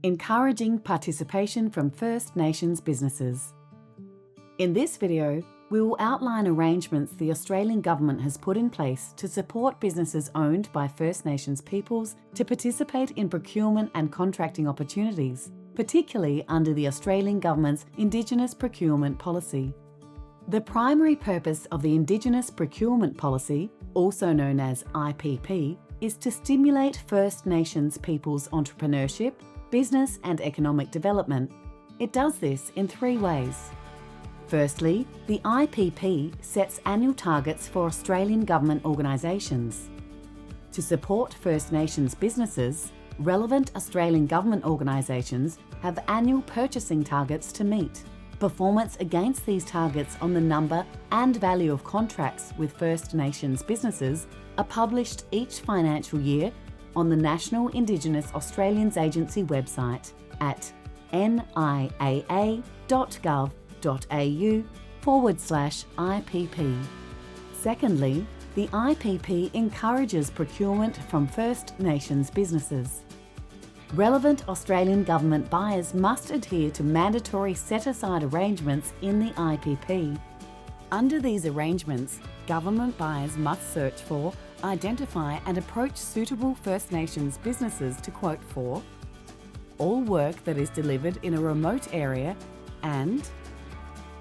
encouraging participation from First Nations businesses. In this video, we will outline arrangements the Australian Government has put in place to support businesses owned by First Nations peoples to participate in procurement and contracting opportunities, particularly under the Australian Government's Indigenous Procurement Policy. The primary purpose of the Indigenous Procurement Policy, also known as IPP, is to stimulate First Nations peoples' entrepreneurship, business and economic development. It does this in three ways. Firstly, the IPP sets annual targets for Australian government organisations. To support First Nations businesses, relevant Australian government organisations have annual purchasing targets to meet. Performance against these targets on the number and value of contracts with First Nations businesses are published each financial year on the National Indigenous Australians Agency website at niaa.gov.au/IPP. Secondly, the IPP encourages procurement from First Nations businesses. Relevant Australian government buyers must adhere to mandatory set-aside arrangements in the IPP. Under these arrangements, government buyers must search for, identify and approach suitable First Nations businesses to quote for all work that is delivered in a remote area and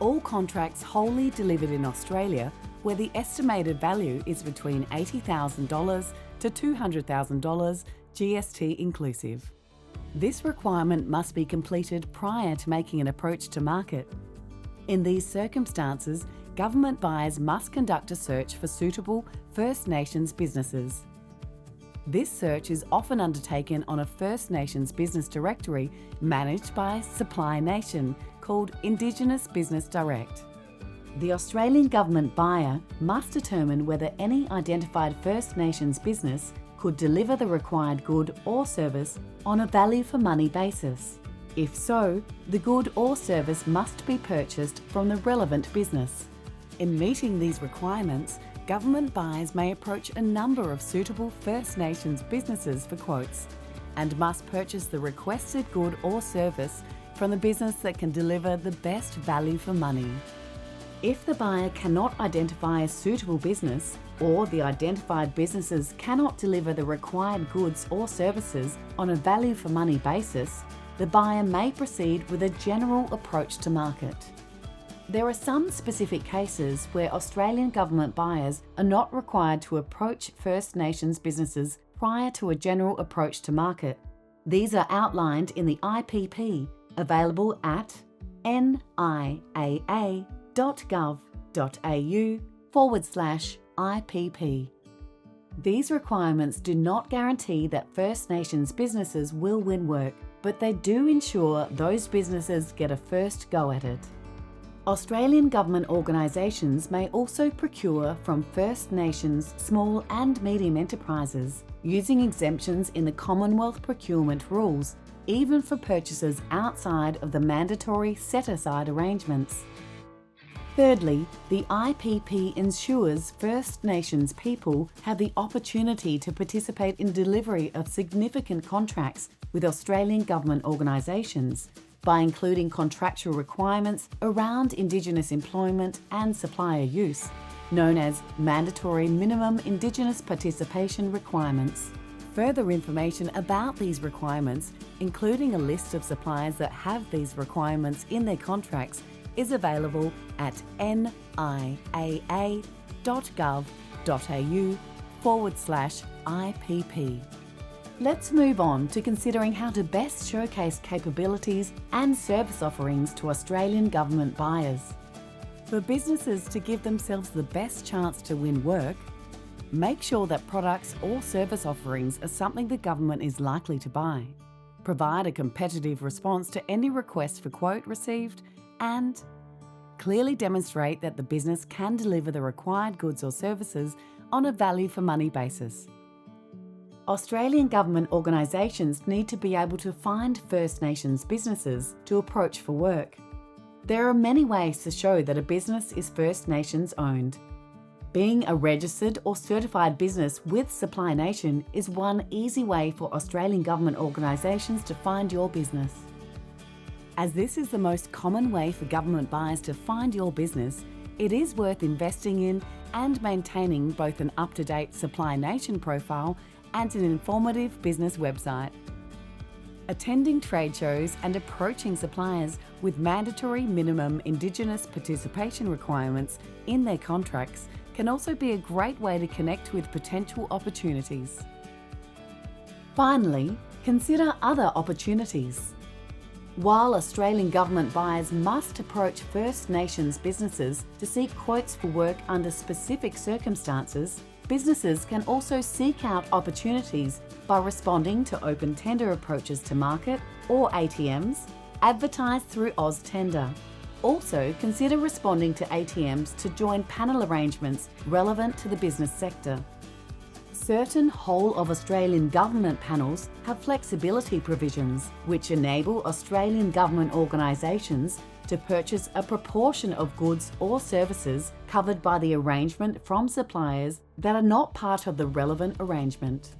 all contracts wholly delivered in Australia where the estimated value is between $80,000 to $200,000 GST inclusive. This requirement must be completed prior to making an approach to market. In these circumstances, government buyers must conduct a search for suitable First Nations businesses. This search is often undertaken on a First Nations business directory managed by Supply Nation called Indigenous Business Direct. The Australian government buyer must determine whether any identified First Nations business could deliver the required good or service on a value for money basis. If so, the good or service must be purchased from the relevant business. In meeting these requirements, government buyers may approach a number of suitable First Nations businesses for quotes and must purchase the requested good or service from the business that can deliver the best value for money. If the buyer cannot identify a suitable business or the identified businesses cannot deliver the required goods or services on a value for money basis, the buyer may proceed with a general approach to market. There are some specific cases where Australian government buyers are not required to approach First Nations businesses prior to a general approach to market. These are outlined in the IPP, available at niaa.gov.au/IPP. These requirements do not guarantee that First Nations businesses will win work, but they do ensure those businesses get a first go at it. Australian government organisations may also procure from First Nations small and medium enterprises, using exemptions in the Commonwealth procurement rules, even for purchases outside of the mandatory set-aside arrangements. Thirdly, the IPP ensures First Nations people have the opportunity to participate in delivery of significant contracts with Australian government organisations by including contractual requirements around Indigenous employment and supplier use, known as mandatory minimum Indigenous participation requirements. Further information about these requirements, including a list of suppliers that have these requirements in their contracts, is available at niaa.gov.au/IPP. Let's move on to considering how to best showcase capabilities and service offerings to Australian government buyers. For businesses to give themselves the best chance to win work, make sure that products or service offerings are something the government is likely to buy. Provide a competitive response to any request for quote received and clearly demonstrate that the business can deliver the required goods or services on a value for money basis. Australian government organisations need to be able to find First Nations businesses to approach for work. There are many ways to show that a business is First Nations owned. Being a registered or certified business with Supply Nation is one easy way for Australian government organisations to find your business. As this is the most common way for government buyers to find your business, it is worth investing in and maintaining both an up-to-date Supply Nation profile and an informative business website. Attending trade shows and approaching suppliers with mandatory minimum Indigenous participation requirements in their contracts can also be a great way to connect with potential opportunities. Finally, consider other opportunities. While Australian government buyers must approach First Nations businesses to seek quotes for work under specific circumstances, businesses can also seek out opportunities by responding to open tender approaches to market or ATMs, advertised through AusTender. Also, consider responding to ATMs to join panel arrangements relevant to the business sector. Certain whole-of-Australian government panels have flexibility provisions which enable Australian government organisations to purchase a proportion of goods or services covered by the arrangement from suppliers that are not part of the relevant arrangement.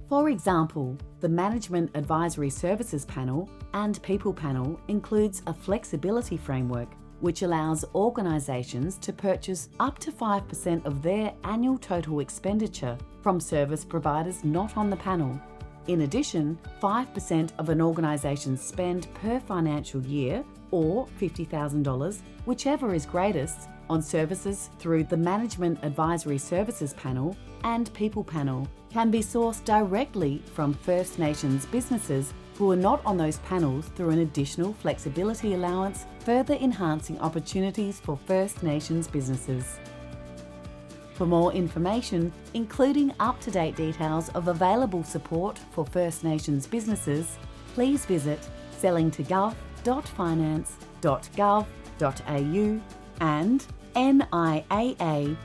For example, the Management Advisory Services Panel and People Panel includes a flexibility framework which allows organisations to purchase up to 5% of their annual total expenditure from service providers not on the panel. In addition, 5% of an organisation's spend per financial year, or $50,000, whichever is greatest, on services through the Management Advisory Services Panel and People Panel can be sourced directly from First Nations businesses who are not on those panels through an additional flexibility allowance, further enhancing opportunities for First Nations businesses. For more information, including up-to-date details of available support for First Nations businesses, please visit sellingtogov.finance.gov.au and niaa.gov.au/IPP.